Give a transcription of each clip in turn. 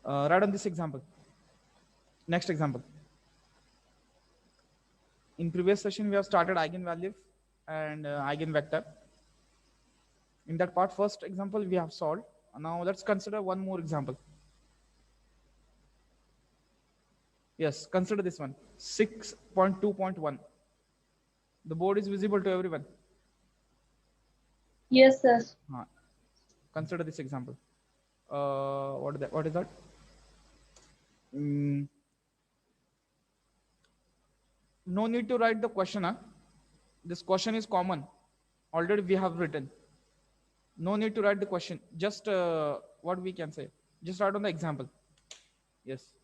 Write on this example. Next example. In previous session, we have started eigenvalue and eigenvector. In that part, first example we have solved. Now let's consider one more example. Yes, consider this one. 6.2.1. The board is visible to everyone. Yes, sir. Consider this example. What is that? No need to write the question. Huh? This question is common. Already we have written. No need to write the question. Just what we can say. Just write on the example. Yes.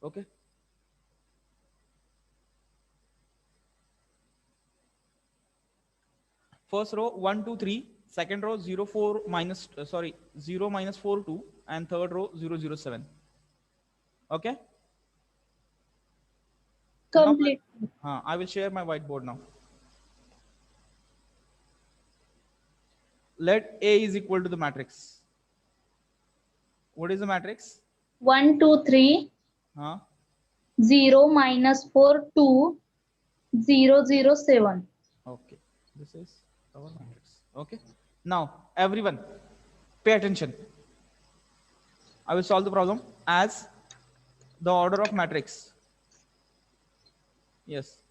Okay. First row 1, 2, 3. Second row 0, 4 minus 0 minus 4, 2, and third row 0, 0, 7. Okay. Complete. Now, I will share my whiteboard now. Let A is equal to the matrix. What is the matrix? 1, 2, 3. 0 minus 4, 2, 0, 0, 7. Okay. This is our matrix. Okay. Now, everyone, pay attention. I will solve the problem as the order of matrix. Yes.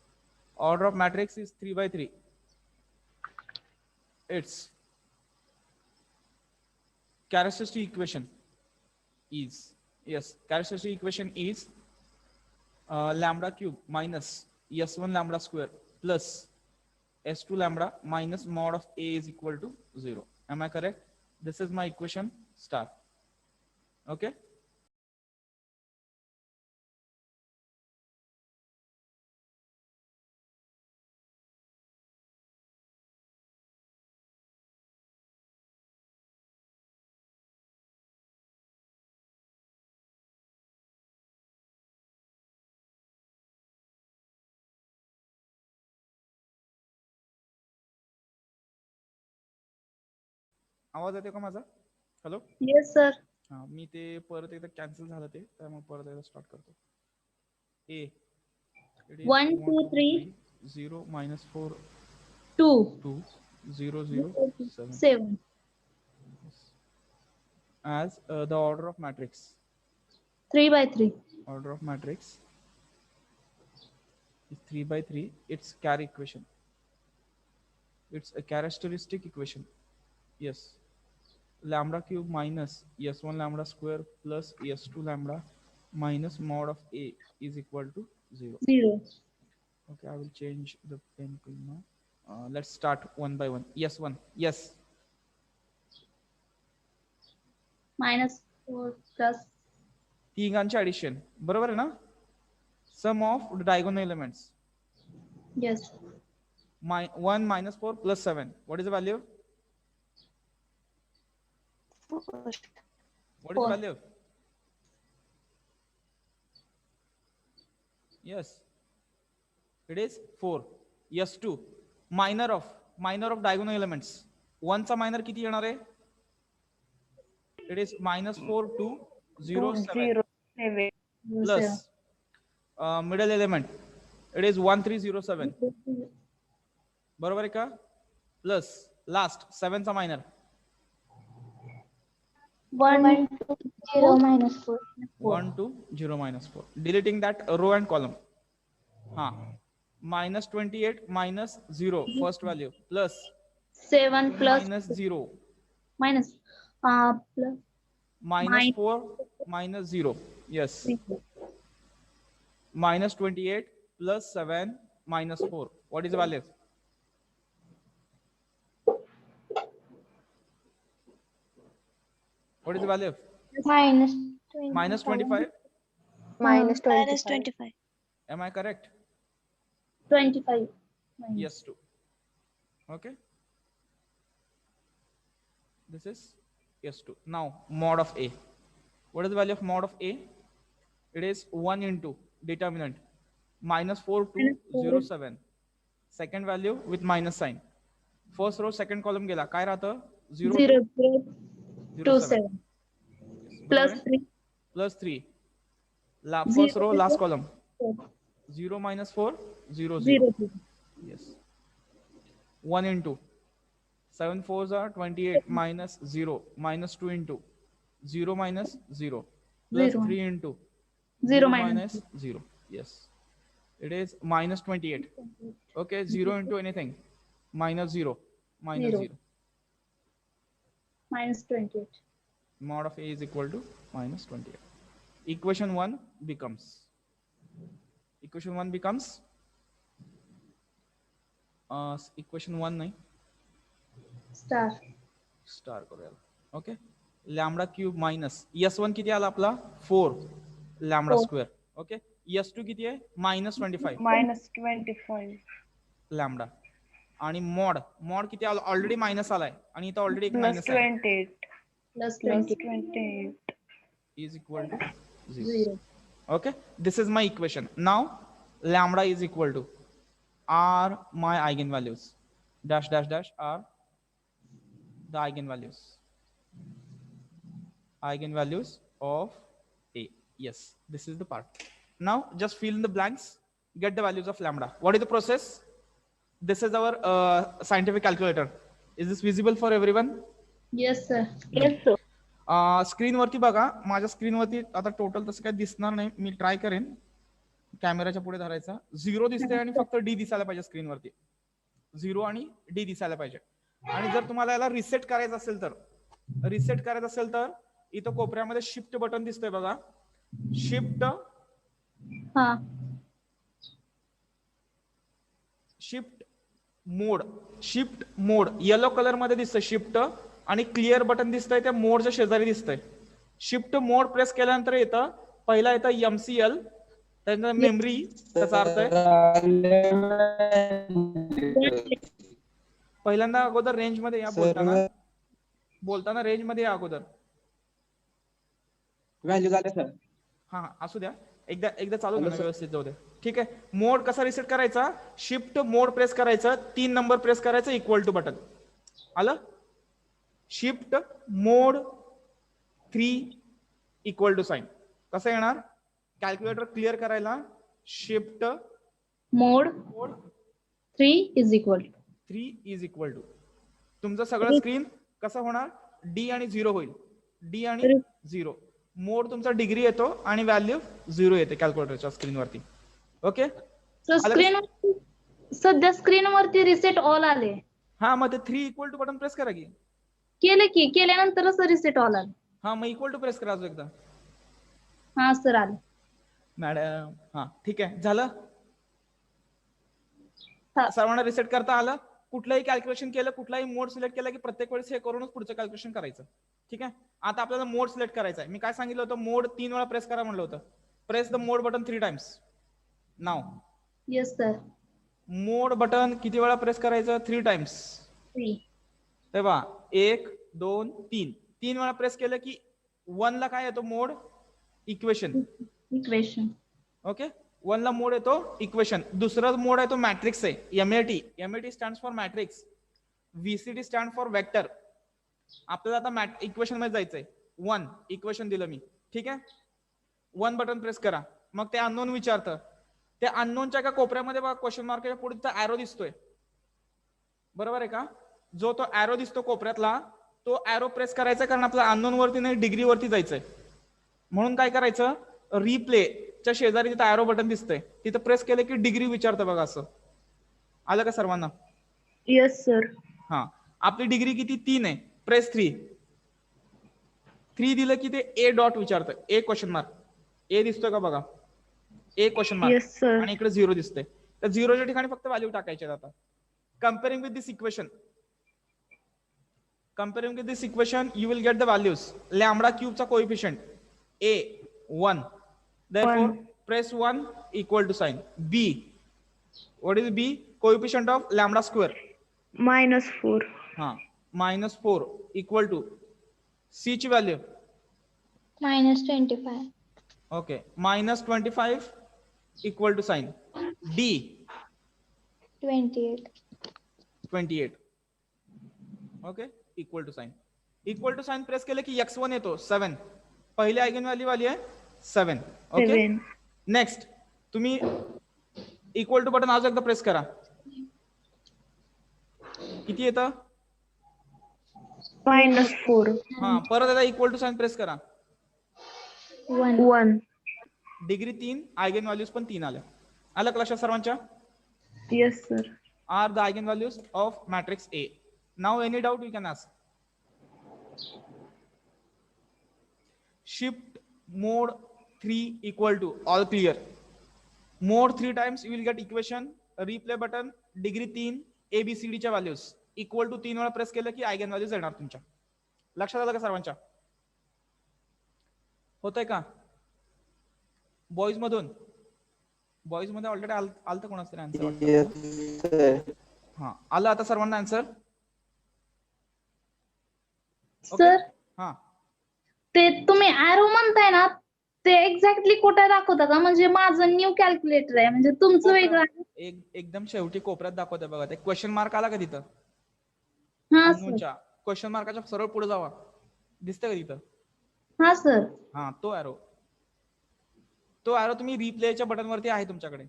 Order of matrix is 3 by 3. Its characteristic equation is, yes, characteristic equation is lambda cube minus S1 lambda square plus S2 lambda minus mod of A is equal to 0. Am I correct? This is my equation star. Okay. आवाज येते का माझा? Hello. Yes sir. मी ते परत एकदा cancel झालं ते त्यामुळे परत एकदा स्टार्ट करतो. A 1 2 3 0 minus 4 2 2 0 0 7 as the order of matrix 3 by 3. Order of matrix is 3 by 3. It's carry equation. It's a characteristic equation. Yes. Lambda cube minus S1 lambda square plus S2 lambda minus mod of A is equal to 0. 0. Okay, I will change the pen now. Let's start one by one. Yes, one. Yes. Minus 4 plus. तिघांचे addition. बरोबर आहे ना? Sum of the diagonal elements. Yes. 1 minus 4 plus 7. What is the value? What is the value? Yes. It is 4. Yes, 2. Minor of diagonal elements. 1 चा minor किती येणार आहे? It is minus 4 2 0 7 plus middle element. It is 1 3 0 7. बरोबर आहे का? Plus last 7 चा minor. 1 2 0 minus 4. 1 2 0 minus 4. Deleting that row and column. Minus 28 minus 0 first value plus 7 plus minus 0 minus plus minus 4 minus 0. Yes. Minus 28 plus 7 minus 4. What is the value? What is the value? Minus 25. Minus 25. Minus 25. Am I correct? 25. Yes, 2. Okay. This is yes, 2. Now mod of A. What is the value of mod of A? It is 1 into determinant minus 4 2 0 7. Second value with minus sign. First row second column गेला काय राहतं 0 0 2 7 yes. plus 3 plus 3. First Zero, row, last column. four. 0 minus 4, 0, 0. Zero, zero. Yes. 1 into 7 fours are 28 minus 0 minus 2 into 0 minus 0 plus Zero. 3 into Zero 0 minus minus 0. Yes. It is minus 28. Okay. 0 into anything. Minus 0. Minus Zero. 0. minus 28. Mod of A is equal to minus 28. Equation 1 becomes. Equation 1 becomes. Equation 1 नाही. Star करूया. Okay. Lambda cube minus S1 किती आला आपला 4 lambda square. Okay. S2 किती आहे -25 -25 lambda आणि mod किती आला ऑलरेडी मायनस आलाय आणि इथं ऑलरेडी एक मायनस आहे plus 28 is equal to 0. Okay, this is my equation. Now lambda is equal to are my eigenvalues dash dash dash are the eigenvalues of A. Yes, this is the part. Now just fill in the blanks, get the values of lambda. What is the process? This is our scientific calculator. Is this visible for everyone? Yes, sir. yes sir स्क्रीनवरती बघा. माझ्या स्क्रीनवरती आता total तसं काही दिसणार नाही. मी try करेन कॅमेराच्या पुढे धरायचा. 0 दिसते आणि फक्त डी दिसायला पाहिजे स्क्रीनवरती. 0 आणि डी दिसायला पाहिजे. आणि जर तुम्हाला याला रिसेट करायचं असेल तर इथं कोपऱ्यामध्ये शिफ्ट बटन दिसतंय बघा. शिफ्ट मोड येलो कलर मध्ये दिसतंय शिफ्ट आणि क्लिअर बटन दिसतंय त्या मोडच्या शेजारी दिसतंय. शिफ्ट मोड प्रेस केल्यानंतर येतं पहिला येतं MCL त्यानंतर मेमरी. त्याचा अर्थ आहे पहिल्यांदा अगोदर रेंज मध्ये या. बोलताना रेंज मध्ये या अगोदर. व्हॅल्यू झाले सर. हा असू द्या. एकदा चालू द्या व्यवस्थित जाऊ दे. ठीक आहे. मोड कसा रिसेट करायचा? शिफ्ट मोड प्रेस करायचं 3 नंबर प्रेस करायचं इक्वल टू बटन आलं. Shift mode 3 equal to sign कसं येणार? कॅल्क्युलेटर क्लिअर करायला shift mode 3 is equal to तुमचं सगळं स्क्रीन कसं होणार? डी आणि 0 होईल. डी आणि 0 मोड तुमचा डिग्री येतो आणि व्हॅल्यू 0 येते कॅल्क्युलेटरच्या स्क्रीनवरती. ओके. सध्या स्क्रीनवरती रिसेट ऑल आले. हा मग ते 3 इक्वल टू बटन प्रेस करा की. केल्यानंतरच रिसेट ऑल आले. हा मग इक्वल टू प्रेस करा अजून एकदा. हा सर आले मॅडम. हा ठीक आहे झालं. सर्वांना रिसेट करता आलं. कुठलंही कॅल्क्युलेशन केलं कुठलाही मोड सिलेक्ट केला की प्रत्येक वेळेस हे करूनच पुढचं कॅल्क्युलेशन करायचं. ठीक आहे. आता आपल्याला मोड सिलेक्ट करायचा आहे. मी काय सांगितलं होतं? मोड 3 वेळा प्रेस करा म्हणलं होतं. Press the mode button 3 times. Now yes sir. Mode button किती वेळा प्रेस करायचं? 3 टाइम्स. तेव्हा 1 2 3 3 वेळा प्रेस केलं की 1 ला काय येतो? मोड इक्वेशन. ओके. 1 ला मोड येतो इक्वेशन. दुसरा मोड आहे तो मॅट्रिक्स आहे. MAT stand for matrix. VCT stand for vector. आपल्याला आता इक्वेशन मध्ये जायचंय. 1 इक्वेशन दिलं मी. ठीक आहे. 1 बटन प्रेस करा. मग ते अननोन विचारतं. त्या अननोनच्या एका कोपऱ्यामध्ये बघा क्वेश्चन मार्कच्या पुढचा ॲरो दिसतोय. बरोबर आहे का? जो तो ॲरो दिसतो कोपऱ्यातला तो ॲरो प्रेस करायचा कारण आपला अननोन वरती नाही डिग्री वरती जायचंय. म्हणून काय करायचं? रिप्ले च्या शेजारी तिथं ॲरो बटन दिसतंय तिथं प्रेस केलं की डिग्री विचारतं बघा. असं आलं का सर्वांना? Yes sir. हा आपली डिग्री किती? 3 आहे. प्रेस 3 दिलं की ते A डॉट विचारतं. A question mark. A दिसतोय का बघा? A question mark. Yes sir. आणि इकडे 0 दिसतंय. तर 0च्या ठिकाणी फक्त व्हॅल्यू टाकायचे. आता comparing with this equation you will get the values. Lambda cube चा coefficient A 1. Therefore press 1 equal to sign. B. What is B? Coefficient of lambda square. -4. -4 equal to C ची value -25. Okay. -25 equal to sign. D 28 okay. Equal to sign press केलं की x1 येतो 7 पहिली eigen value आली आहे 7. Okay, 7. Next तुम्ही equal to button अजून एकदा प्रेस करा. किती येतं? -4. हा, परत एकदा इक्वल टू साइन प्रेस करा. 1. डिग्री 3, आयगन व्हॅल्यूज पण 3 आल्या. आलं का लक्षात सर्वांच्या? Yes, sir. Are the eigen values of matrix A. Now any doubt you can ask. Shift mode 3 equal to all clear. Mode 3 times you will get equation. Replay button degree 3 ABCD च्या values equal to 3 वेळा press केलं की eigen values येणार तुमच्या. लक्षात आलं का सर्वांच्या? होतंय का? बॉईज मध्ये ऑलरेडी आलतं कोणाचं तरी आन्सर. हा, आलं आता सर्वांना आन्सर? सर हा, ते तुम्ही ऍरो म्हणताय ना, ते एक्झॅक्टली कुठे दाखवता का? म्हणजे माझं न्यू कॅल्क्युलेटर आहे, म्हणजे तुमचं वेगळं आहे. एकदम शेवटी कोपऱ्यात दाखवते बघा. ते क्वेश्चन मार्क आला का तिथं? हा सर. अननोनच्या क्वेश्चन मार्काच्या सरळ पुढे जावा. दिसतंय का तिथं? हा सर. हा, तो ॲरो तुम्ही रिप्लेच्या बटन वरती आहे तुमच्याकडे.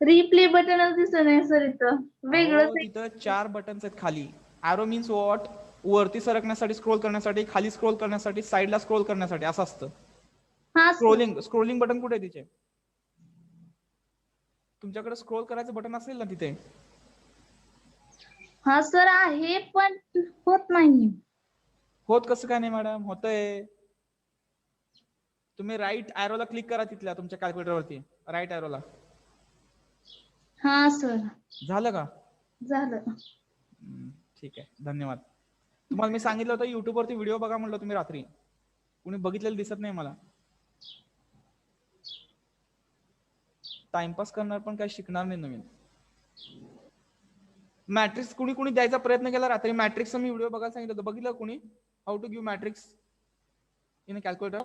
रिप्ले बटनच दिसत नाही सर इथं. वेगळंच अहो, तिथं 4 बटन्स आहेत खाली. Arrow means what? वरती सरकण्यासाठी, स्क्रोल करण्यासाठी, खाली स्क्रोल करण्यासाठी, साईडला स्क्रोल करण्यासाठी असं असतं. हा सर. स्क्रोलिंग बटन कुठे आहे तिचे? तुमच्याकडे स्क्रोल करायचं बटन असेल ना तिथे. हा सर आहे, पण होत नाही. होत कसं काय नाही मॅडम? होतंय. तुम्ही राईट ॲरोला क्लिक करा तिथल्या तुमच्या कॅल्क्युलेटर वरती. राईट ॲरोला. हा सर. झालं का? झालं. ठीक आहे, धन्यवाद. तुम्हाला मी सांगितलं होतं युट्यूब वरती व्हिडिओ बघा म्हणलं, तुम्ही रात्री कुणी बघितलेलं दिसत नाही मला. टाइमपास करणार पण काही शिकणार नाही नवीन. मॅट्रिक्स कुणी द्यायचा प्रयत्न केला रात्री. मॅट्रिक्सचा मी व्हिडिओ बघायला सांगितलं होतं, बघितलं कुणी? How to give matrix in a calculator?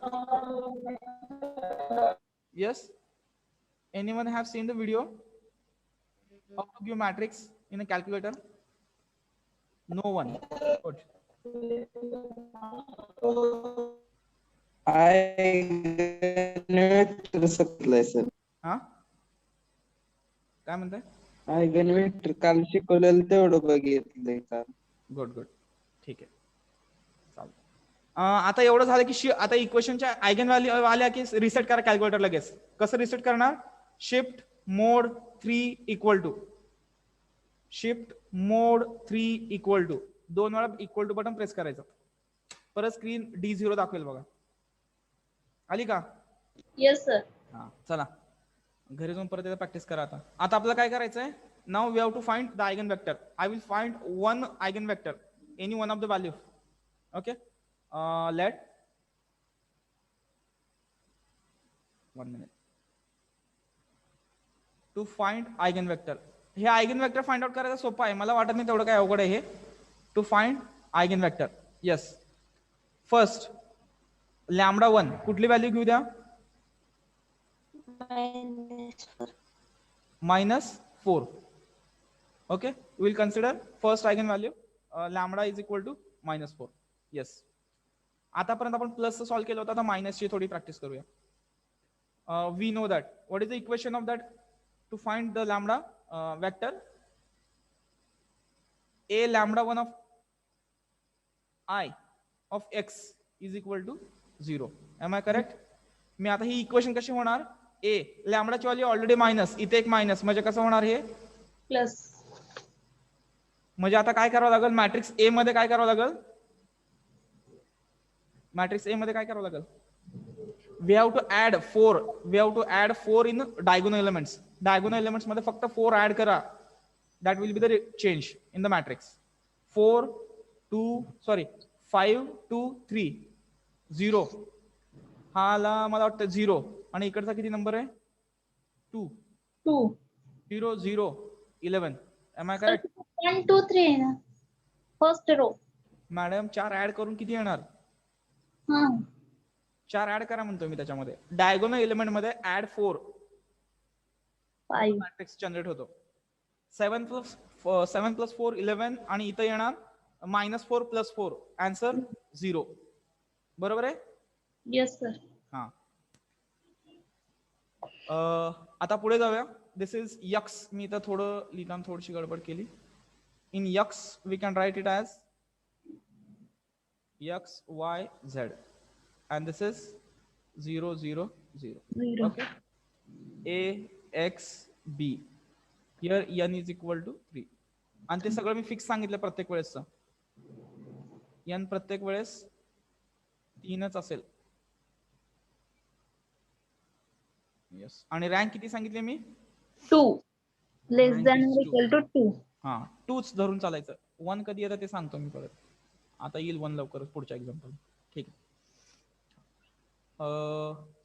Yes, anyone have seen the video how to give matrix in a calculator? No one. Good. Sir. हा, काय म्हणताय? आयगन वेक्टर काल शिकवलेलं तेवढं बघितलंय का? गुड, ठीक आहे, चालेल. आता एवढं झालं की आता इक्वेशनच्या आयगन व्हॅल्यू आल्या की रिसेट करा कॅल्क्युलेटर लगेच. कसं रिसेट करणार? Shift mode 3 equal to. Shift mode 3 equal to 2 वेळा इक्वल टू बटन प्रेस करायचं. परत स्क्रीन D0 दाखवेल बघा. आली का? Yes sir. हा, चला घरी जाऊन परत एकदा प्रॅक्टिस करा. आता आपल्याला काय करायचंय? Now we have to find the eigen vector. I will find one eigen vector, any one of the value. Okay, let 1 minute to find eigen vector. हे आयगन वेक्टर फाइंड आउट करायचं सोपं आहे, मला वाटत नाही तेवढं काय अवघड आहे हे. To find eigen vector. Yes, first λ1 कुठली व्हॅल्यू घेऊ द्या? -4. Okay, we will consider first eigenvalue lambda is equal to -4. Yes, आतापर्यंत आपण प्लस सॉल्व्ह केलं होतं, आता मायनसची थोडी प्रॅक्टिस करूया. We know that. What is the equation of that to find the lambda vector? A λ1 of I of x is equal to 0. Am I correct? मी आता ही equation कशी होणार? A लॅम्बडाची व्हॅल्यू ऑलरेडी मायनस, इथे एक minus, म्हणजे कसं होणार हे? Plus. म्हणजे आता काय करावं लागेल? मॅट्रिक्स ए मध्ये काय करावं लागेल? मॅट्रिक्स ए मध्ये काय करावं लागेल? We have to add 4. We have to add 4 in diagonal elements. Diagonal elements मध्ये फक्त 4 ऍड करा. That will be the change in the matrix. 4 2 sorry 5 2 3 0. हाला मला वाटतं 0 आणि इकडचा किती नंबर आहे? 2 0 0 11. M I correct? 1 2 3 आहे ना फर्स्ट रो. मॅडम 4 ऍड करून किती येणार? हा, 4 ऍड करा म्हणतो मी त्याच्यामध्ये. डायगोनल एलिमेंट मध्ये ऍड 4 5. मॅट्रिक्स जनरेट होतो. 7 plus 4 11 आणि इथं येणार -4 + 4. आन्सर 0. बरोबर आहे? Yes sir. हा. आता पुढे जाऊया. दिस इज यक्स. मी इथं थोडं लिहिताना थोडीशी गडबड केली. In x we can write it as x, y, z, and this is 0, 0, 0. 0. Okay. A, x, b. Here n is equal to 3. आणि ते सगळं मी फिक्स सांगितलं प्रत्येक वेळेसचं. n प्रत्येक वेळेस 3च असेल. यस. आणि रँक किती सांगितले मी? 2 लेस Rank दॅन is और 2. Equal to 2. हा 2च धरून चालायचं. 1 कधी येतं ते सांगतो मी परत. आता येईल 1 लवकरच पुढच्या एक्झाम्पल. ठीक आहे.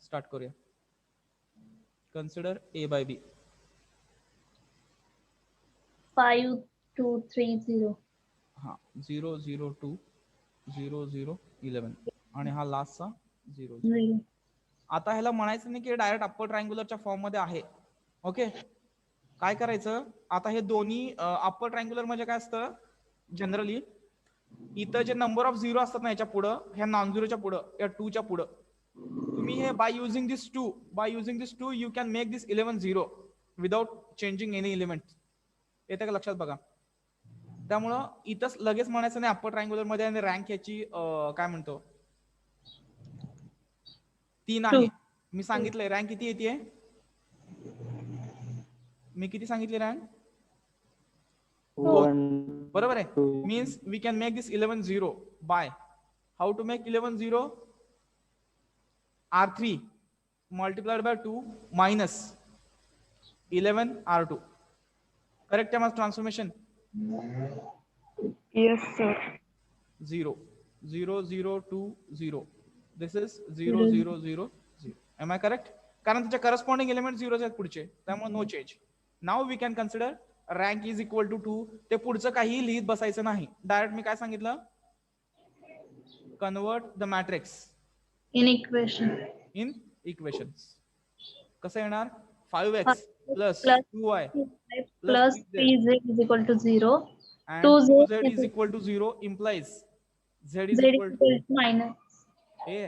स्टार्ट करूया. Consider A by B. 5 2 3 0. हा 0 0 2 0 0 11 आणि हा लास्टचा 0 0. 0. आता ह्याला म्हणायचं नाही की डायरेक्ट अप्पर ट्रायंग्युलरच्या फॉर्म मध्ये आहे. ओके. काय करायचं आता हे दोन्ही अप्पर ट्रायंग्युलर म्हणजे काय असतं जनरली इथं जे नंबर ऑफ झिरो असतात ना याच्या पुढं ह्या नॉन झिरोच्या पुढं या 2 च्या पुढं तुम्ही हे by using this 2 you can make this 11 zero without changing any element. येते का लक्षात बघा. त्यामुळं इथंच लगेच म्हणायचं नाही अप्पर ट्रायंग्युलर मध्ये आणि रँक याची काय म्हणतो 3 आहे. मी सांगितलंय रँक किती येते. मी किती सांगितली रँक? 2. बरोबर आहे. Means we can make this 11 zero by how to make 11 zero R3 multiplied by 2 minus 11 R2. Correct आहे माझं transformation? Yes, sir. 0 0 0 2 0. This is 0 0 0 0. Am I correct? कारण त्याच्या करस्पॉन्डिंग एलिमेंट 0 आहेत पुढचे त्यामुळे no change. Now we can consider rank is equal to 2. ते पुढचं काही लिहित बसायचं नाही. डायरेक्ट मी काय सांगितलं convert the matrix in equation. In equations. कसं येणार 5x plus 2y plus 3z is equal to 0. and 2z is equal to 0 implies z is equal to minus a.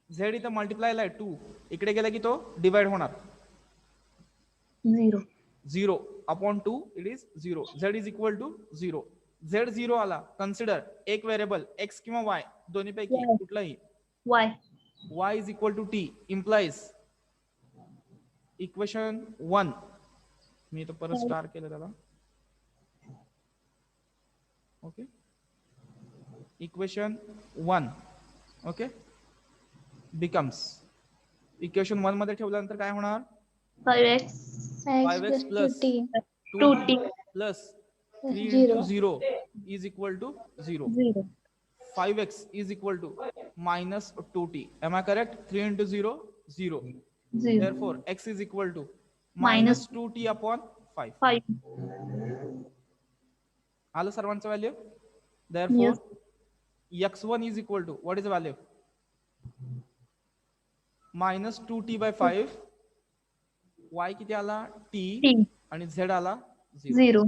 z इथं मल्टिप्लाय आहे 2 इकडे गेला की तो डिवाइड होणार 0. 0 upon 2 it is 0. z is equal to 0. z 0 आला. Consider एक variable x किंवा y दोन्हीपैकी कुठलाही y. y is equal to t implies equation 1. मी इथं परत स्टार केलं त्याला. Okay. Equation 1 okay becomes equation 1 मध्ये ठेवल्यानंतर काय होणार 5x 5x plus 2t plus 3 into 0 is equal to 0. 0. 5x is equal to minus 2t. Am I correct? 3 into 0 0. 0. Therefore x is equal to Minus minus 2t upon 5. 5. आलं सर्वांचं value. Therefore Yes. x1 is equal to what is the value? minus 2t by 5. y किती आला t t. आणि z आला 0. 0.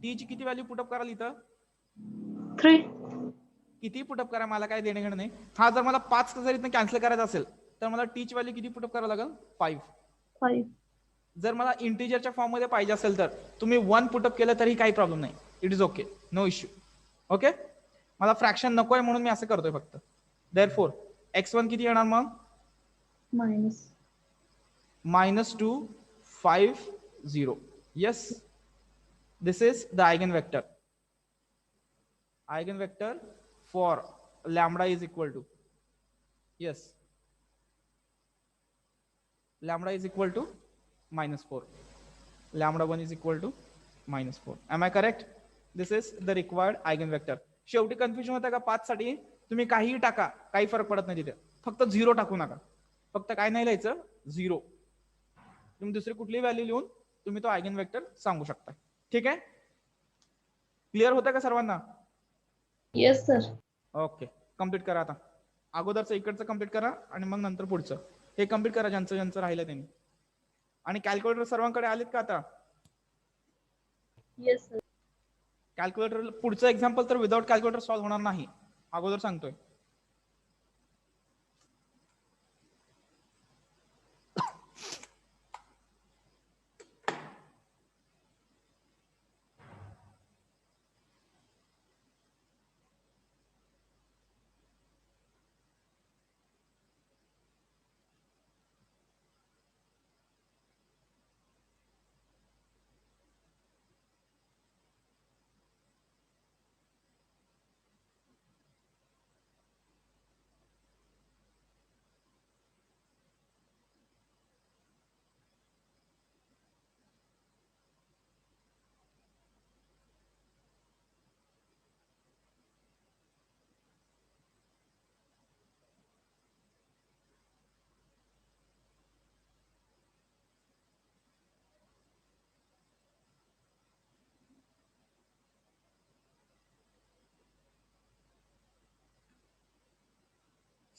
t ची किती value put up कराल इथं 3. किती पुटअप करा मला काय देणे घेणं नाही. हा जर मला 5 जर इथं कॅन्सल करायचं असेल तर मला टी ची व्हॅल्यू किती पुटअप करावं लागेल 5. 5. जर मला इंटिजरच्या फॉर्म मध्ये पाहिजे असेल तर तुम्ही 1 पुटअप केलं तरी काही प्रॉब्लेम नाही. It is okay no issue. Okay. मला फ्रॅक्शन नकोय म्हणून मी असं करतोय फक्त. देअरफॉर x1 किती येणार मग minus -2 5 0. yes this is the eigenvector. Eigenvector for lambda is equal to yes lambda is equal to -4. lambda 1 is equal to -4. Am I correct? This is the required eigenvector. शेवटी confusion होतं का 5 साठी तुम्ही काहीही टाका काही फरक पडत नाही तिथे. फक्त 0 टाकू नका. फक्त काय नाही लिहायचं 0. तुम्ही दुसरी कुठलीही व्हॅल्यू लिहून तुम्ही तो eigenvector सांगू शकता. ठीक आहे. क्लिअर होतं का सर्वांना? Yes sir. ओके. कम्प्लीट करा आता. अगोदरचं इकडचं कम्प्लीट करा आणि मग नंतर पुढचं हे कम्प्लीट करा ज्यांचं ज्यांचं राहिलं त्यांनी. आणि कॅल्क्युलेटर सर्वांकडे आलेत का आता? Yes sir. कॅल्क्युलेटर पुढचं एक्झाम्पल तर विदाउट कॅल्क्युलेटर सॉल्व्ह होणार नाही. अगोदर सांगतोय.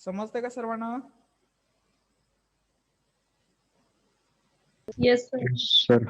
समजतंय का सर्वांना? Yes sir. सर.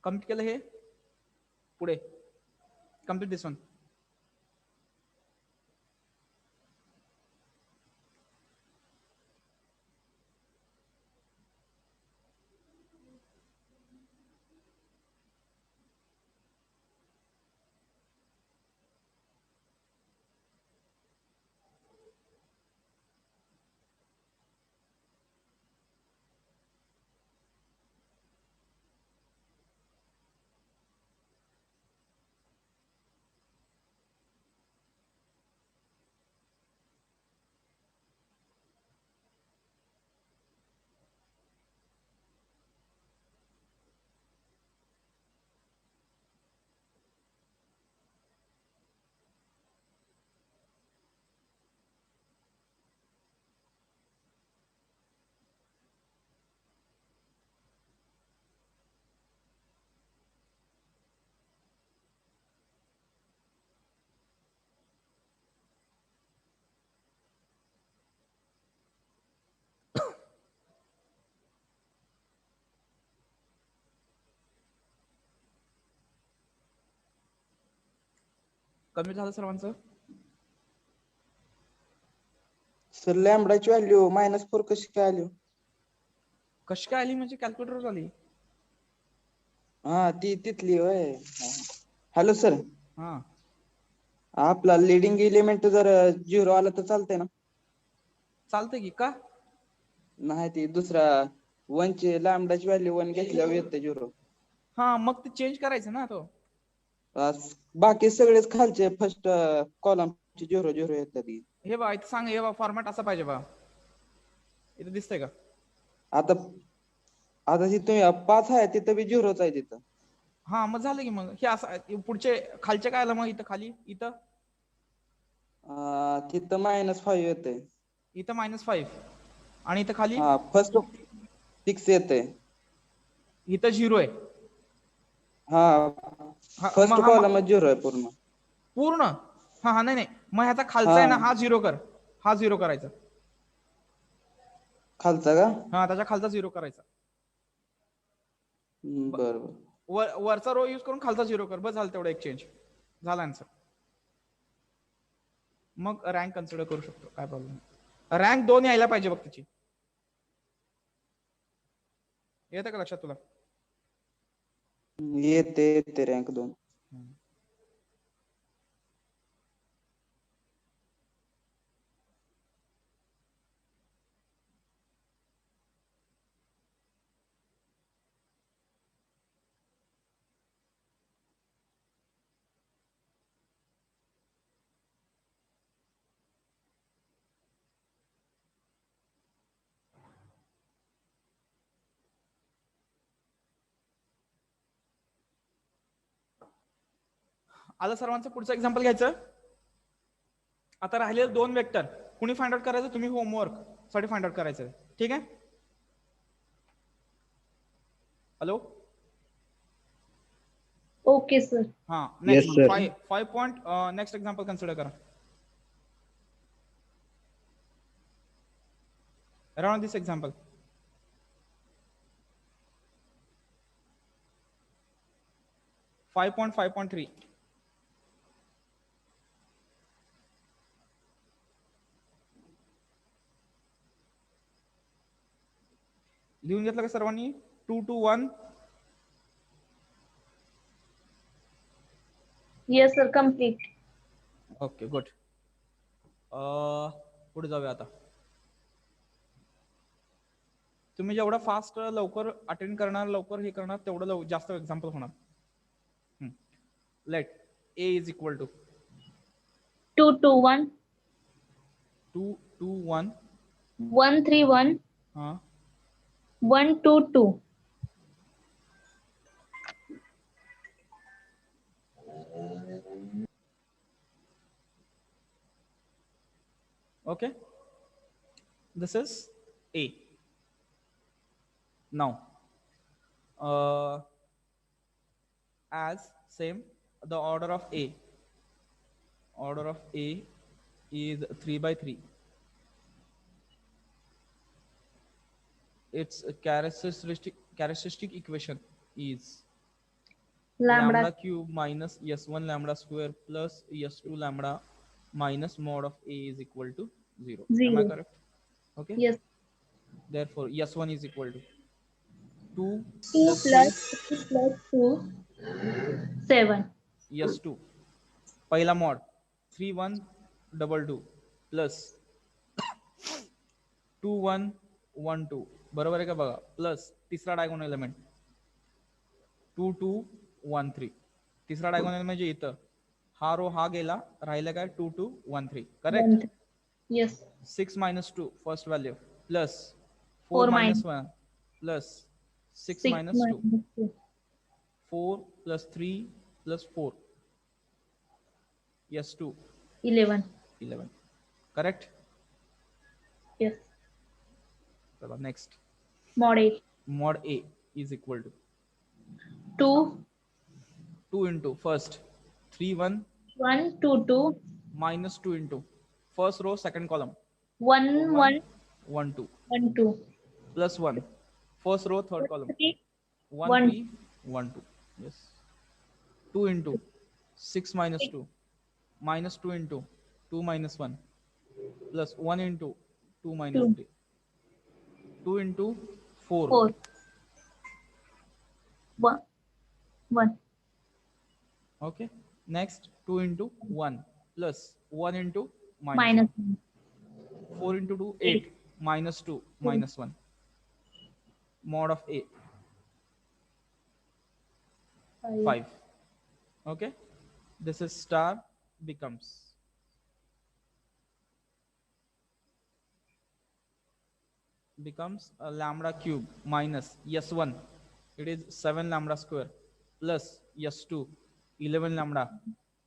कम्प्लीट केलं हे? पुढे कम्प्लीट दिस वन. कम्प्लीट झालं सर्वांचं? सर लॅमडाची व्हॅल्यू -4 कशी काय आली? कशी काय आली म्हणजे कॅल्क्युलेटर आली? हा ती तिथली होय. हॅलो सर, हा आपला लिडिंग एलिमेंट जर 0 आला तर चालतंय ना? चालतंय की. का? नाही ती दुसरा 1 ची लॅमडाची व्हॅल्यू 1 घेतल्यावर येते 0. हा मग ते चेंज करायचं ना तो. बाकी सगळेच खालचे फर्स्ट कॉलमचे 0 येतात. हे बघा इथं सांग, हे बघा फॉर्मॅट असा पाहिजे बघा. इथं दिसतंय का? आता आता तिथं 5 आहे तिथं बी 0च आहे तिथं. हा मग झालं की. मग हे असं पुढचे खालचे काय आलं मग इथं खाली? इथं तिथं -5 येतंय. इथं -5 आणि इथं खाली हा फर्स्ट 6 येतंय. इथं 0 आहे. हा मग फर्स्ट हा कॉलमच 0 आहे पूर्ण. पूर्ण. हा हा नाही मग ह्याचा खालचा हा आहे ना हा 0 कर. हा 0 करायचा. खालचा का? हा त्याच्या खालचा 0 करायचा. बरं. वरचा रो यूज करून खालचा 0 कर. बस झालं तेवढं एक चेंज. झाला आन्सर. मग रँक कन्सिडर करू शकतो, काय प्रॉब्लेम नाही. रँक 2 यायला पाहिजे बघ त्याची. येतं का लक्षात तुला? येते रँक 2. आलं सर्वांचं? पुढचं एक्झाम्पल घ्यायचं. आता राहिले 2 वेक्टर. कुणी फाइंड आउट करायचं? तुम्ही होमवर्क साठी फाइंड आउट करायचं. ठीक आहे? हॅलो. Okay sir. हा Yes, next sir. 5 point next example consider करा. Around this example. Five point three. लिहून घेतलं का सर्वांनी? 2 to 1. Yes sir, complete. Okay good. पुढे जाऊया आता. तुम्ही जेवढं फास्ट लवकर अटेंड करणार, लवकर हे करणार, तेवढं जास्त एक्झाम्पल होणार. Let a is equal to 2 2 1 2 2 1. 1 3 1 हा 1 2 2. okay, this is a. Now as same, the order of a is 3 by 3. Its characteristic equation is lambda lambda cube minus s1 lambda square plus s2 lambda minus mod of a is equal to 0. Am I 0. correct? Okay. Yes. Therefore s1 is equal to 2 2 plus plus 2 plus 2 7. s2 पहिला mod 3 1 double 2 plus 2 1 1 2 बरोबर आहे का बघा, plus तिसरा diagonal element 2 2 1 3. तिसरा diagonal म्हणजे इथं हा रो हा गेला, राहिला काय 2 2 1 3. Correct. Yes. 6 minus 2 first value plus 4 4 minus 1 plus 6 6 minus 2 minus 2. 4 plus 3 plus 4 s2 11. 11. Correct. Yes. चला next. Mod 8. Mod a is equal to 2 2 into first 3 1 1 2 2 minus 2 into first row second column 1 1 1 2 1 2 plus 1 first row third column 3 1 1 3 1 2. Yes. 2 into 6 minus 2 minus 2 into 2 minus 1 plus 1 into 2 minus 2. 3 2 into 4 4 1 1 okay. Next 2 into 1 plus 1 into minus minus 1. 1. 4 into 2 8 minus 2 minus 1. Mod of a 5. Okay, this is star becomes a lambda cube minus s1, it is 7 lambda square, plus s2 11 lambda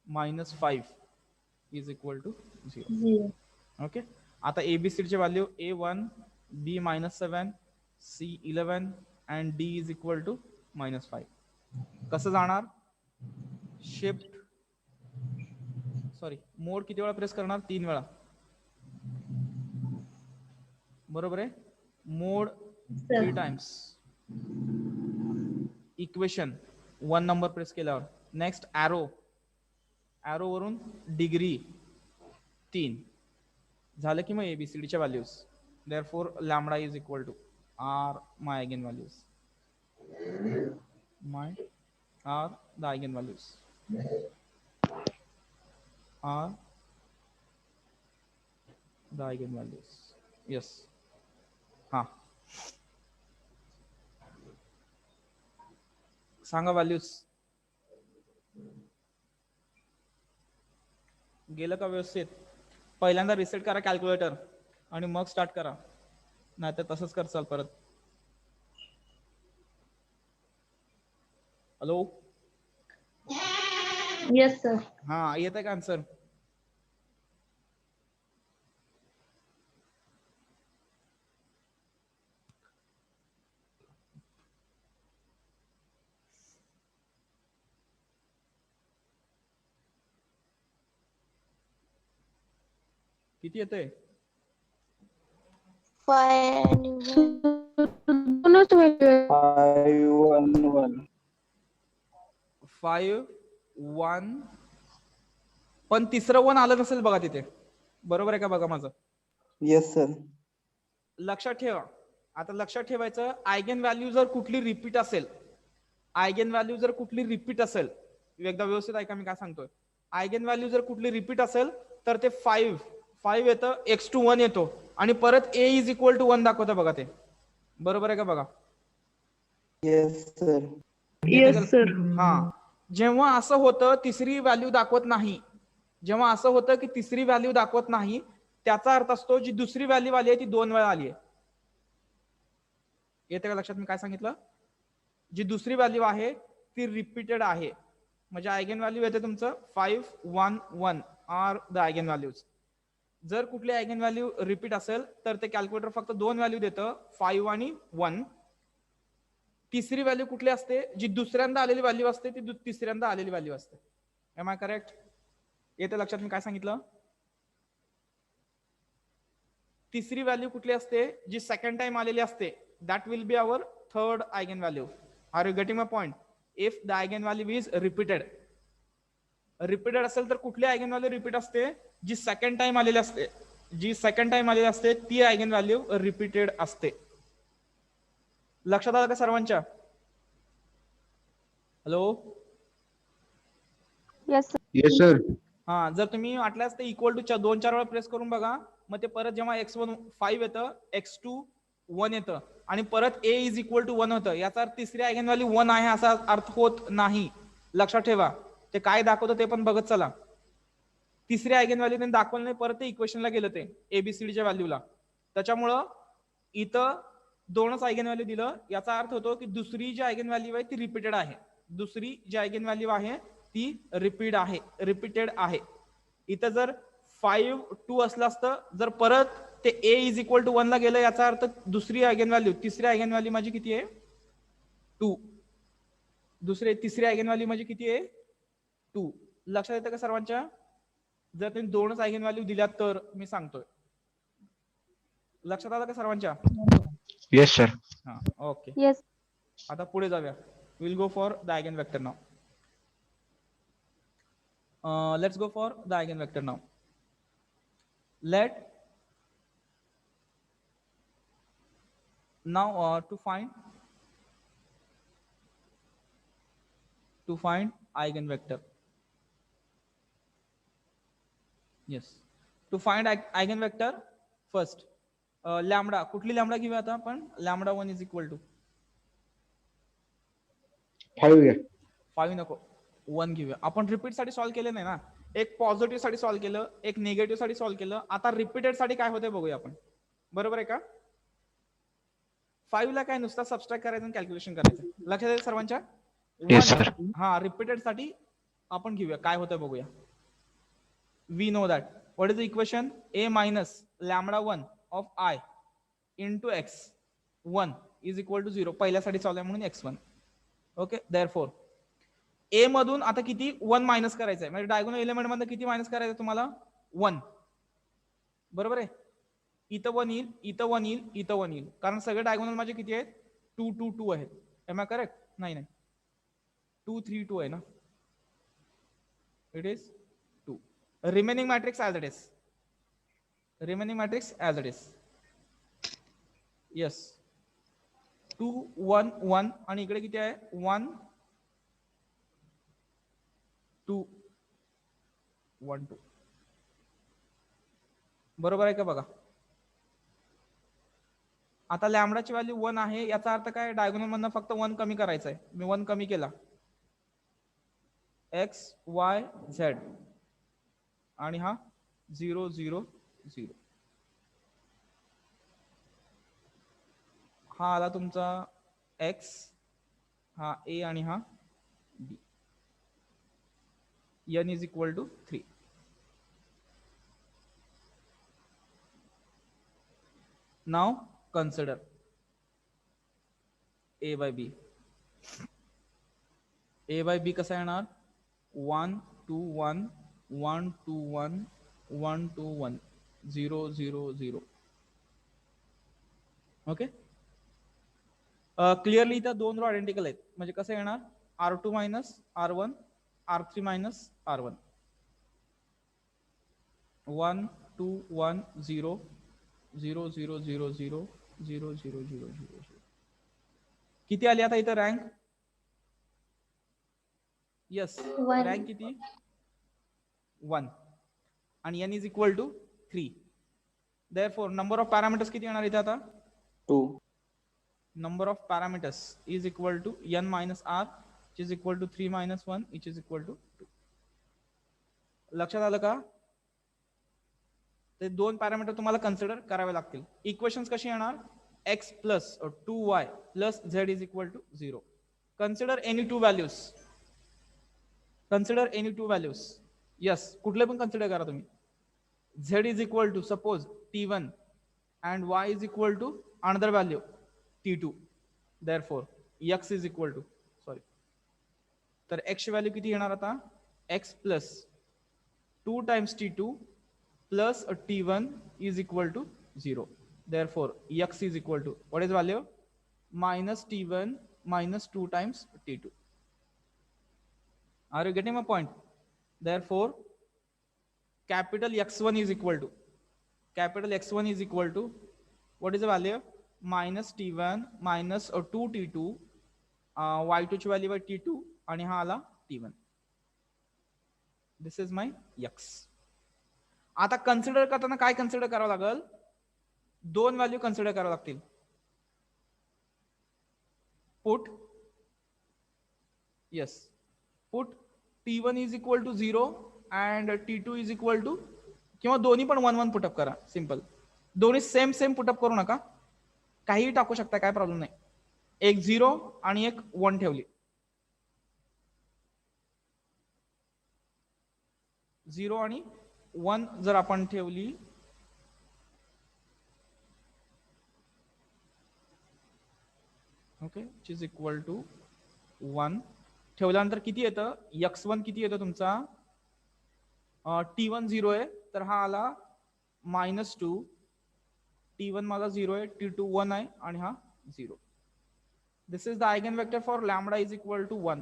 minus 5 is equal to 0. 0. Okay, आता abcd ची value a1 b minus 7 c 11 and d is equal to minus 5. कसं जाणार? Shift sorry मोड किती वेळा press करणार? 3 वेळा. बरोबर आहे. Mode 3 times. Equation 1 number press केल्यावर नेक्स्ट ॲरो वरून डिग्री 3 झालं की मग एबीसीडी च्या values. Therefore lambda is equal to are my eigen values. My are the eigen values are the eigenvalues. Yes. हा सांगा व्हॅल्यूज. गेलं का व्यवस्थित? पहिल्यांदा रिसेट करा कॅल्क्युलेटर आणि मग स्टार्ट करा, नाही तर तसंच करचाल परत. हॅलो. Yes sir. हा येत आहे का आन्सर? किती येते? 5 1 पण तिसरं 1 आलं नसेल बघा तिथे. बरोबर आहे का बघा माझं? Yes sir. लक्षात ठेवा आता लक्षात ठेवायचं, आयगेन व्हॅल्यू जर कुठली रिपीट असेल, आयगेन व्हॅल्यू जर कुठली रिपीट असेल, एकदा व्यवस्थित ऐका मी काय सांगतोय, आयगेन व्हॅल्यू जर कुठली रिपीट असेल तर ते 5 येतं, x2 1 येतो आणि परत a इज इक्वल टू 1 दाखवतं बघा. ते बरोबर आहे का बघा? Yes sir. Yes sir. हा, जेव्हा असं होतं तिसरी व्हॅल्यू दाखवत नाही, जेव्हा असं होतं की तिसरी व्हॅल्यू दाखवत नाही, त्याचा अर्थ असतो जी दुसरी व्हॅल्यू आली आहे ती 2 वेळा आली आहे. येते का लक्षात मी काय सांगितलं? जी दुसरी व्हॅल्यू आहे ती रिपीटेड आहे. म्हणजे आयगेन व्हॅल्यू येते तुमचं 5 1 1 आर द आयगेन व्हॅल्यूज. जर कुठली आयगेन व्हॅल्यू रिपीट असेल तर ते कॅल्क्युलेटर फक्त 2 व्हॅल्यू देतं, 5 आणि 1. तिसरी व्हॅल्यू कुठली असते? जी दुसऱ्यांदा आलेली व्हॅल्यू असते ती तिसऱ्यांदा आलेली व्हॅल्यू असते. Am I correct? येते लक्षात मी काय सांगितलं? तिसरी व्हॅल्यू कुठली असते? जी सेकंड टाइम आलेली असते, that will be our third eigen value. Are you getting my point? If the eigen value is repeated. Repeated असेल तर कुठली आयगेन व्हॅल्यू रिपीट असते? जी सेकंड टाइम आलेली असते, जी सेकंड टाइम आलेली असते ती आयगेन व्हॅल्यू रिपीटेड असते. लक्षात आलं का सर्वांच्या? हॅलो? Yes yes sir. हा, जर तुम्ही वाटल्यास ते इक्वल टू 2-4 वेळा प्रेस करून बघा, मग ते परत जेव्हा x1 5 येतं, x2 1 येतं आणि परत a इज इक्वल टू 1 होतं, याचा अर्थ तिसरी आयगेन व्हॅल्यू 1 आहे असा अर्थ होत नाही. लक्षात ठेवा. ते काय दाखवतं ते पण बघत चला. तिसरी आयगेन व्हॅल्यू त्यांनी दाखवलं नाही, परत ते इक्वेशनला गेलं ते एबीसीडीच्या व्हॅल्यूला. त्याच्यामुळं इथं 2च आयगेन व्हॅल्यू दिलं, याचा अर्थ होतो की दुसरी जी आयगेन व्हॅल्यू आहे ती रिपीटेड आहे. दुसरी जी आयगेन व्हॅल्यू आहे ती रिपीटेड आहे. इथं जर 5 2 असलं असतं, जर परत ते a इज इक्वल टू 1 ला गेलं, याचा अर्थ दुसरी आयगेन व्हॅल्यू, तिसरी आयगेन व्हॅल्यू माझी किती आहे? 2. तिसरी आयगेन व्हॅल्यू माझी किती आहे? 2. लक्षात येतं का सर्वांच्या? जर तुम्ही 2च आयगेन व्हॅल्यू दिल्या तर मी सांगतोय. लक्षात आलं का सर्वांच्या? Yes sir. हा, ओके. येस आता पुढे जाऊया. Will go for the eigen vector now. Let's go for the eigenvector now. Let now to find eigenvector. Yes, to find eigenvector first lambda, कुठली लॅम्बडा घेऊया आता आपण? लॅम्बडा 1 इज इक्वल टू 5 घ्या. 5 नको, 1 घेऊया. आपण रिपीट साठी सॉल्व्ह केले नाही ना, एक पॉझिटिव्ह साठी सॉल्व्ह केलं, एक निगेटिव्ह साठी सॉल्व्ह केलं. आता रिपीटेड साठी काय होते बघूया आपण. बरोबर आहे का? 5 ला काय नुसता सबस्ट्रॅक्ट करायचं आणि कॅल्क्युलेशन करायचं. लक्षात येईल सर्वांच्या? Yes sir. हा, रिपीटेड साठी आपण घेऊया, काय होतं बघूया. We know that what is the equation? a minus lambda 1 of i into x1 is equal to 0. पहिल्यासाठी चालू आहे म्हणून x1. ओके, देअरफॉर a मधून आता किती? 1 मायनस करायचंय. म्हणजे डायगोनल एलिमेंट मधून किती मायनस करायचं तुम्हाला? 1. बरोबर आहे? इथं 1 येईल, इथं 1 येईल, इथं 1 येईल, कारण सगळे डायगोनल माझे किती आहेत? 2 2 2 आहेत. Am I correct? नाही 2 3 2 आहे ना. It is 2. Remaining matrix as it is. Remaining matrix as it is. Yes, 2 1 1 आणि इकडे किती आहे? 1 2 1 2. बरोबर आहे का बघा? आता लॅम्बडाची व्हॅल्यू 1 आहे, याचा अर्थ काय? डायगोनल मधनं फक्त 1 कमी करायचा आहे. मी 1 कमी केला, x y z आणि हा 0 0 0. हा आला तुमचा x, हा a आणि हा b. n is equal to 3. Now consider a by b. a by b कसा येणार? 1 2 1 1 2 1 1 2 1 0 0 0. ओके, क्लिअरली इथं 2 रो आयडेंटिकल आहेत. म्हणजे कसं येणार? r2 minus r1 r3 minus r1 1 2 1 0 0 0 0 0 0 0 0 0 0. किती आली आता इथं रँक? Yes, One. रँक किती? 1 आणि n is equal to 3. Therefore number of parameters किती येणार इथे आता? 2. Number of parameters is equal to n minus r, which is equal to 3 minus 1, which is equal to 2. लक्षात आलं का? ते दोन पॅरामीटर तुम्हाला कन्सिडर करावे लागतील. इक्वेशन्स कशी येणार? x plus 2y plus z is equal to 0. Consider any two values. Consider any two values. Yes, कुठले पण कन्सिडर करा तुम्ही. z is equal to suppose t1 and y is equal to another value t2. therefore x is equal to तर x ची value किती येणार आता? x plus 2 times t2 plus t1 is equal to 0. therefore x is equal to what is value? minus t1 minus 2 times t2. Are you getting my point? Therefore capital X1 is equal to what is the value? minus t1 minus 2 t2 y2 ची value t2 आणि हा आला t1. This is my x. आता consider करताना काय consider करावं लागेल? दोन व्हॅल्यू कन्सिडर करावं लागतील. Put t1 is equal to 0 and t2 is equal to, किंवा दोन्ही पण 1 1 पुटअप करा. सिंपल. दोन्ही सेम पुटअप करू नका, काहीही टाकू शकता, काय प्रॉब्लेम नाही. एक 0 आणि एक 1 ठेवली. 0 आणि 1 जर आपण ठेवली, okay, which is equal to 1 ठेवल्यानंतर किती येतं? x1 किती येतं तुमचा? t1 0 आहे, तर हा आला -2. t1 माझा 0 आहे, t2 1 आहे आणि हा 0. This is the eigen vector for lambda is equal to 1.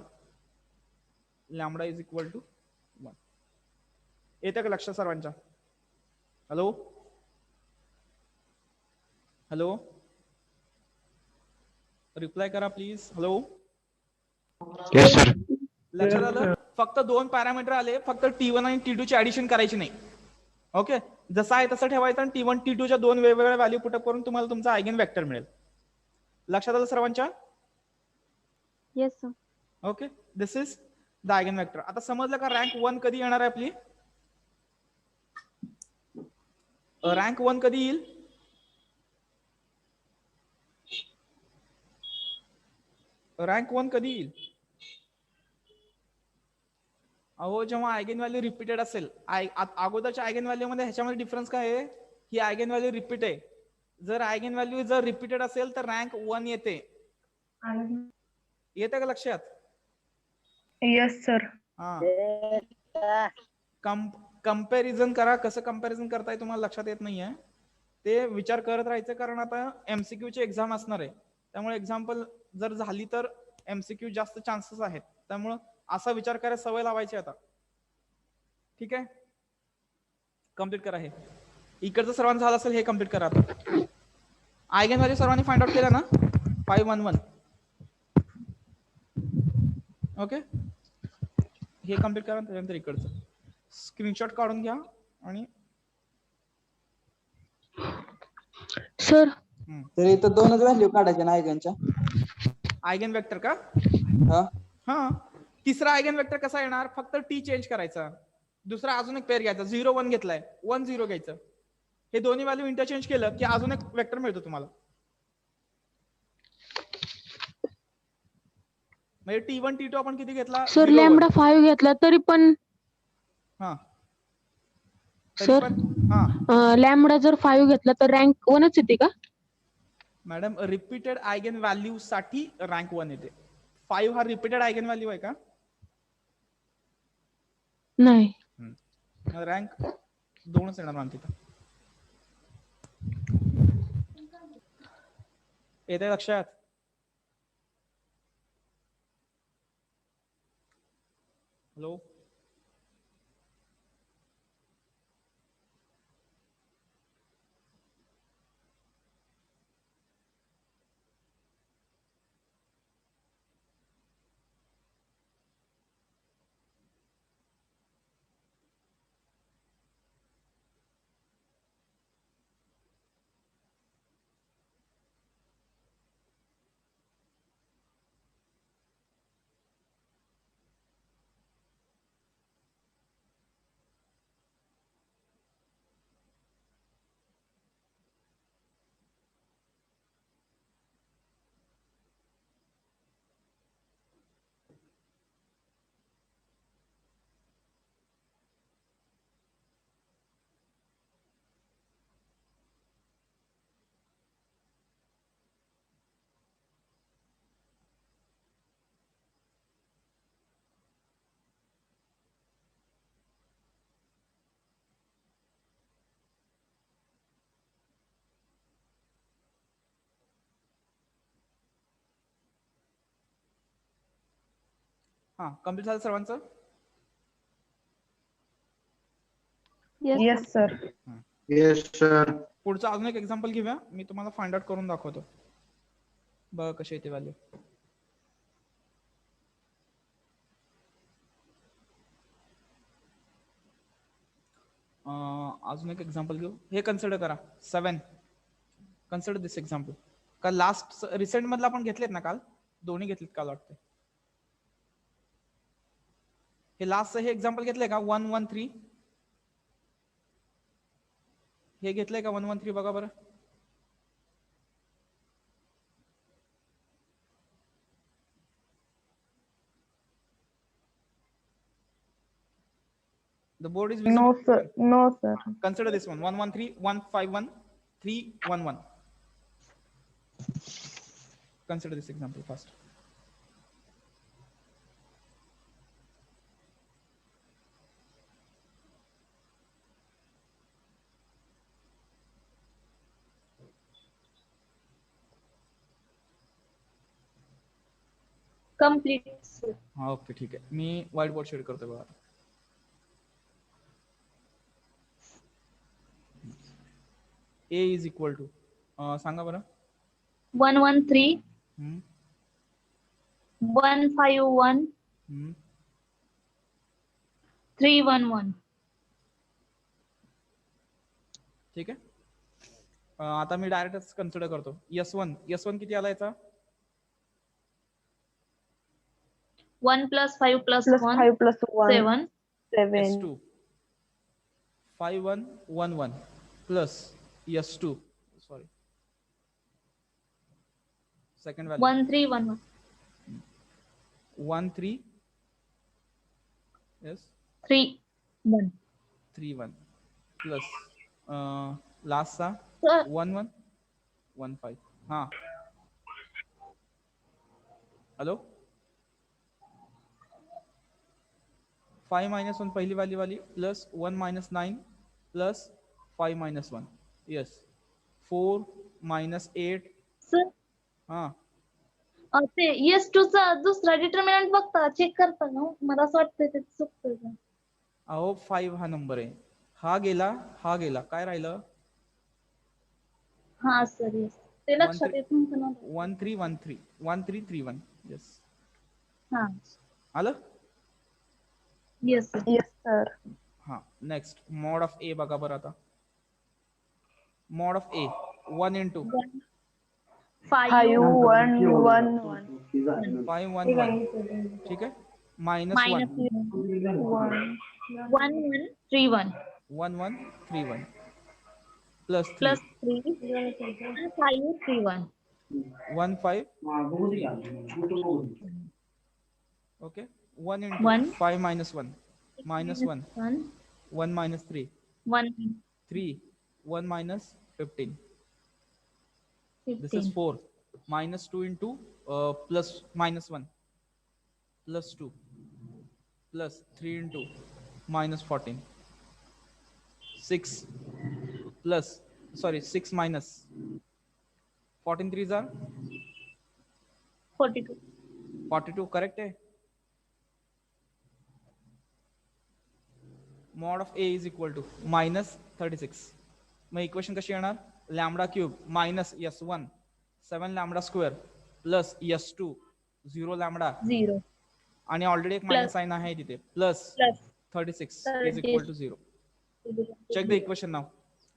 Lambda is equal to 1. येतं का लक्षात सर्वांच्या? हॅलो हॅलो, रिप्लाय करा प्लीज. Hello, Yes, sir. लक्षात आलं? फक्त दोन पॅरामीटर आले, फक्त t1 आणि t2 ची ऍडिशन करायची नाही. ओके, जसं आहे तसं ठेवायचं आणि t1 t2 च्या दोन वेगवेगळ्या व्हॅल्यू पुटअप करून तुम्हाला तुमचा आयगन वेक्टर मिळेल. लक्षात आलं सर्वांच्या? Yes sir. Okay, this is the eigen vector. आता समजलं का रँक 1 कधी येणार आहे आपली? रँक 1 कधी येईल? रँक 1 कधी येईल? अहो, जेव्हा आयगन व्हॅल्यू रिपीटेड असेल. अगोदरच्या आयगन व्हॅल्यू मध्ये ह्याच्यामध्ये डिफरन्स काय आहे? ही आयगन व्हॅल्यू रिपीट आहे. जर आयगन व्हॅल्यू जर रिपीटेड असेल तर रँक 1 येते. येते का लक्षात? Yes sir. हा, कंपॅरिझन करा. कसं कंपॅरिझन करताय तुम्हाला लक्षात येत नाहीये, ते विचार करत राहायचं, कारण आता एमसीक्यू ची एक्झाम असणार आहे. त्यामुळे एक्झाम्पल जर झाली तर एमसीक्यू जास्त चान्सेस आहेत. त्यामुळे असा विचार करायला सवय लावायची आता. ठीक आहे, कम्प्लीट करा. हे इकडचं सर्वांचं झालं असेल, हे कम्प्लीट करा आता. आयगन व्हॅल्यू सर्वांनी फाइंड आउट केला ना? 511. ओके, हे कम्प्लीट करा. त्यानंतर इकडचं स्क्रीनशॉट काढून घ्या आणि सर. तर इथं दोनच व्हॅल्यू काढायच्या ना आयगनच्या? आयगन वेक्टर का? हा, हा, तिसरा आयगन वेक्टर कसा येणार? फक्त टी चेंज करायचा, दुसरा अजून एक पेअर घ्यायचा. 0 1 घेतलाय, 1 0 घ्यायचं. हे दोन्ही व्हॅल्यू इंटरचेंज केलं की अजून एक वेक्टर मिळतो तुम्हाला. म्हणजे t1 t2 आपण किती घेतला? सर 0 1. लॅम्बडा 5 घेतला तरी पण. हा सर, लॅम्बडा जर 5 घेतला तर रँक 1च येते का? मॅडम, रिपीटेड आयगन व्हॅल्यू साठी रँक 1 येते. 5 हा रिपीटेड आयगन व्हॅल्यू आहे का? नाही. रँक 2च येणार मॅम तिथं. येते लक्षात? हॅलो, हा कम्प्लीट झालं सर्वांचं? Yes sir. Yes, sir. पुढचं अजून एक एक्झाम्पल घेऊया, मी तुम्हाला फाइंड आउट करून दाखवतो. बघा कशी येते व्हॅल्यू. अजून एक एक्झाम्पल घेऊ. हे कन्सिडर करा 7. कन्सिडर दिस एक्झाम्पल. का लास्ट रिसेंट मधला आपण घेतलेत ना काल? दोन्ही घेतलेत काल वाटतं. हे लास्ट हे एक्झाम्पल घेतलंय का 113? हे घेतलंय का 113? बघा बरं. The board is visible. No sir. No sir. Consider this one 113, 151, 311. Consider this example first. Complete sir. हा ओके ठीक आहे. मी व्हाईट बोर्ड शेअर करतोय बघा. A is equal to सांगा बरं. 113, हम्म, 151, हम्म. 311. ठीक आहे. आता मी डायरेक्टच कन्सिडर करतो. S1 किती आला याचा? 1 plus 5 plus plus 1, 5 plus 1 7. 7. S2 5111 plus S2 sorry second value 1311. 13 yes 31. 31 plus last चा Sir, 1115. हा हॅलो 5 minus 1 पहिली वाली plus 1 minus 9 plus 5 minus 1 yes 4 minus 8 sir, हा ते S2 चा दुसरा डिटर्मिनंट बघता चेक करता ना? मला असं वाटतं ते चुकतं. अहो 5 हा नंबर आहे. हा गेला काय राहिलं? हा सर येस. ते लक्षात येत नव्हतं ना. 1331 yes हा आलं. Yes sir. Yes sir. हा नेक्स्ट मॉड ऑफ ए बघा बरं आता. मॉड ऑफ ए 1 into 5 5 1 1 5 1 1 ठीक आहे minus 1 minus 1 1131 1131 plus 3 plus 3 531. 15 okay 1 into 1 5 minus 1 minus 1 1 1 minus 3 1 3 1 minus 15 this is 15. 4 minus 2 into plus minus 1 plus 2 plus 3 into minus 14 6 plus sorry 6 minus 14 threes are 42. 42 correct है. Mod of a is equal to minus 36. मग equation कशी येणार? Lambda cube minus S1 7 lambda square plus S2 0 lambda 0 आणि already एक minus sign आहे तिथे plus plus 36 is equal to 0. Check the equation now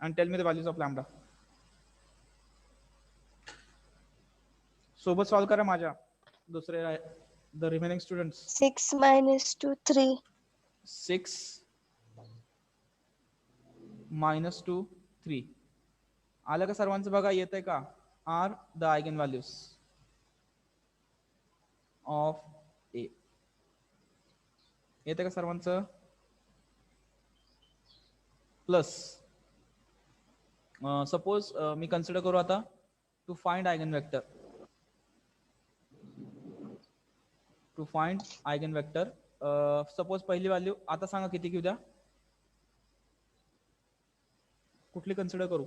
and tell me the values of lambda. सोबत solve करा माझ्या दुसरे the remaining students. 6 minus 2 3 6 minus 2 3 आलं का सर्वांचं? बघा येत आहे का? Are the eigen values of A येते का सर्वांचं? प्लस सपोज मी कन्सिडर करू आता to find eigen vector. To find eigen vector suppose पहिली व्हॅल्यू आता सांगा किती घेऊ द्या? कुठली कन्सिडर करू?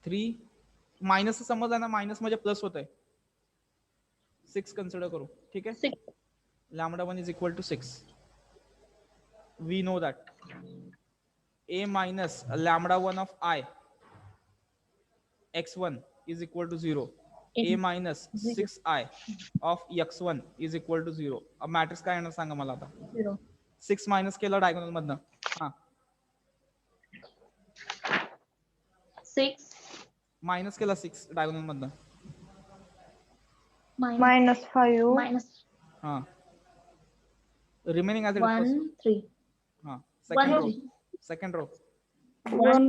3 मायनस समजला ना, मायनस म्हणजे प्लस होत आहे. 6 कन्सिडर करू. ठीक आहे. 6. Lambda 1 is equal to 6. We know that a minus lambda 1 of I x1 is equal to 0. a minus 6i of x1 is equal to 0. अब मॅट्रिक्स काय येणार सांगा मला आता. 0. 6 मायनस केलं डायगोनल मधनं. हा 6 मायनस केला 6 डायगोनल मधनं. -5 minus हा रिमेनिंग ऍज इट 1 इज. 3. हा 1 सेकंड रो. 3. Second row. 1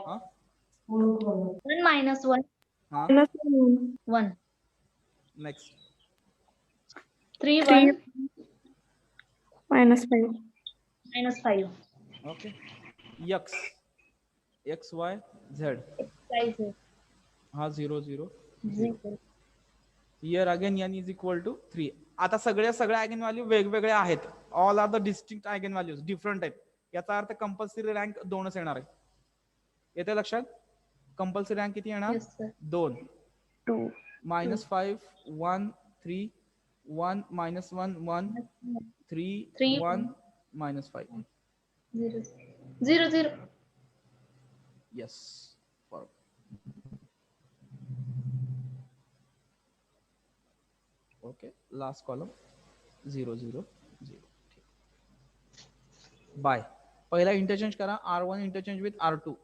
हा 1 minus 1 हा 1. Next. 3 1 -5. -5. Okay. x x y z Size is हा 0 0. 0. Here again n is equal to 3. आता सगळ्या आयगन व्हॅल्यू वेगवेगळे आहेत. All are the distinct eigen values different आहेत. याचा अर्थ कंपल्सरी रँक 2च येणार आहे. येते लक्षात? कंपल्सरी रँक किती येणार? Yes, sir. 2. 2 -5 1 3 1 -1 1 3 3 1 -5. 0 0 0. Yes. For okay, last column 0 0 0. By पहिला इंटरचेंज करा. R1 interchange with R2.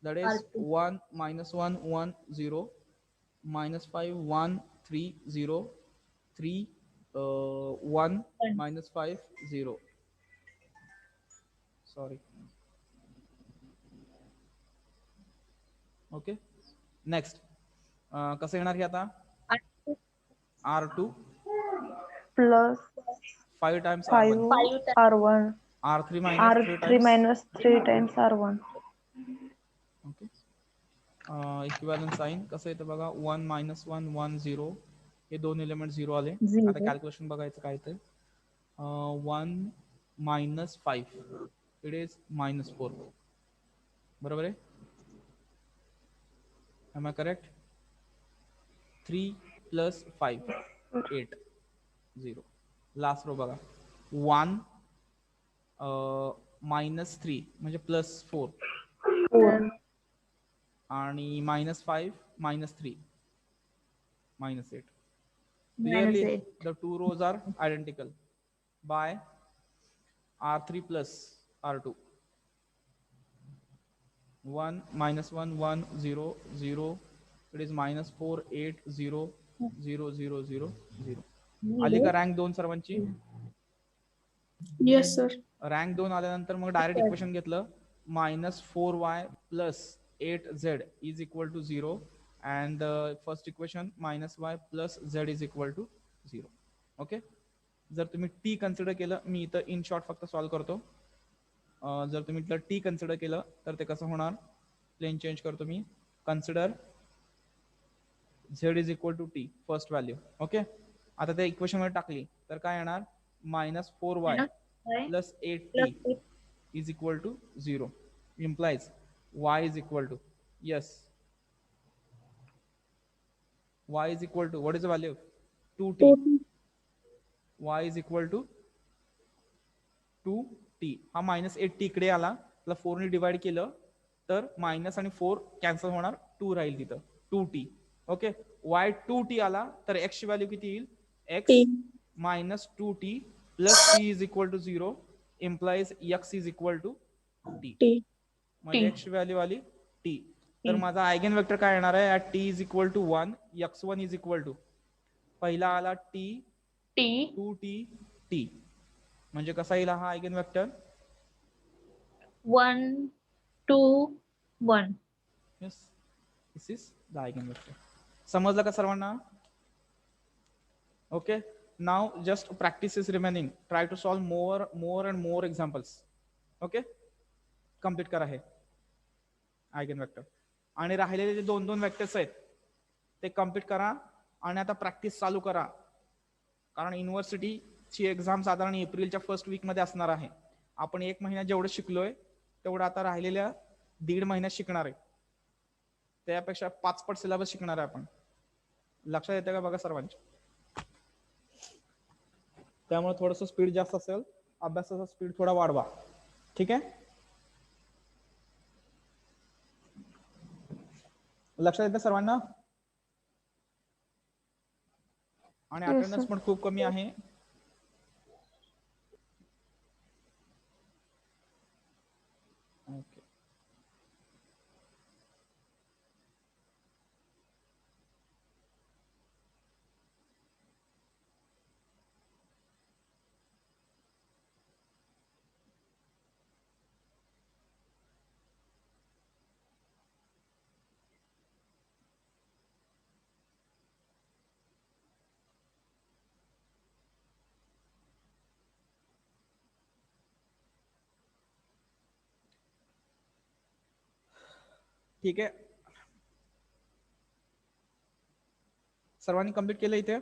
That is R2. 1 -1 1 0 -5 1 3 0 3 1 -5 0. Sorry. Okay. Next कसं येणार हे आता? R2 plus 5 times 5 R1. R1 R3 minus 3 R3 times. minus 3 times R1 okay. Equivalent sign कसं येतं बघा. 1 -1 1 0. हे दोन एलिमेंट 0 आले. आता कॅल्क्युलेशन बघायचं काय ते. 1 -5 इट इज -4. बरोबर आहे? Am I correct? 3 plus 5 8 0. Last row बघा. 1 -3 म्हणजे +4 आणि -5 -3 -8. Clearly the two rows are identical by R3 plus R2. 1 -1 1 0 0. It is -4 8 0 0 0 0 0. आली का रँक 2 सर्वांची? Yes sir. रँक 2 आल्यानंतर मग डायरेक्ट इक्वेशन घेतलं. -4y plus 8z is equal to 0 and first equation -y plus z is equal to 0. Okay. जर तुम्ही t consider केलं, मी इथं इन शॉर्ट फक्त सॉल्व्ह करतो. जर तुम्ही इथलं t कन्सिडर केलं तर ते कसं होणार? प्लेन चेंज करतो मी. Consider z is equal to t first value. Okay. आता त्या इक्वेशन मध्ये टाकली तर काय येणार? -4y plus 8t is equal to 0. Implies y is equal to, yes, y is equal to, what is the value? 2t. y is equal to 2t. हा -8t इकडे आला, त्याला 4 ने डिवाइड केलं तर मायनस आणि 4 कॅन्सल होणार, 2 राहील तिथं, 2t. ओके. y 2t आला तर x ची व्हॅल्यू किती येईल? x minus 2t plus t is equal to 0 implies x is equal to t. म्हणजे x ची व्हॅल्यू आली t. तर माझा आयगेन वेक्टर काय येणार आहे? at t is equal to 1, x1 is equal to, पहिला आला t 2t t. म्हणजे कसा येईल हा eigen vector? 1 2 1. Yes, this is the eigenvector. समजलं का सर्वांना? Okay, now just practice is remaining. Try to solve more and more examples. Okay, complete करा हे eigenvector. आणि राहिलेले जे 2 वेक्टर्स आहेत ते कम्प्लीट करा आणि आता प्रॅक्टिस चालू करा, कारण युनिव्हर्सिटीची एक्झाम साधारण एप्रिलच्या फर्स्ट वीक मध्ये असणार आहे. आपण 1 महिना जेवढं शिकलोय तेवढं आता राहिलेल्या 1.5 महिन्यात शिकणार आहे, त्यापेक्षा 5 पट सिलेबस शिकणार आहे आपण. लक्षात येते का बघा सर्वांच्या? त्यामुळे थोडस स्पीड जास्त असेल, अभ्यासाचा स्पीड थोडा वाढवा. ठीक आहे, लक्षात येतं सर्वांना? आणि Yes, अटेंडन्स sir. पण खूप कमी आहे. ओके, ठीक आहे, सर्वांनी कंप्लीट केलं इथे?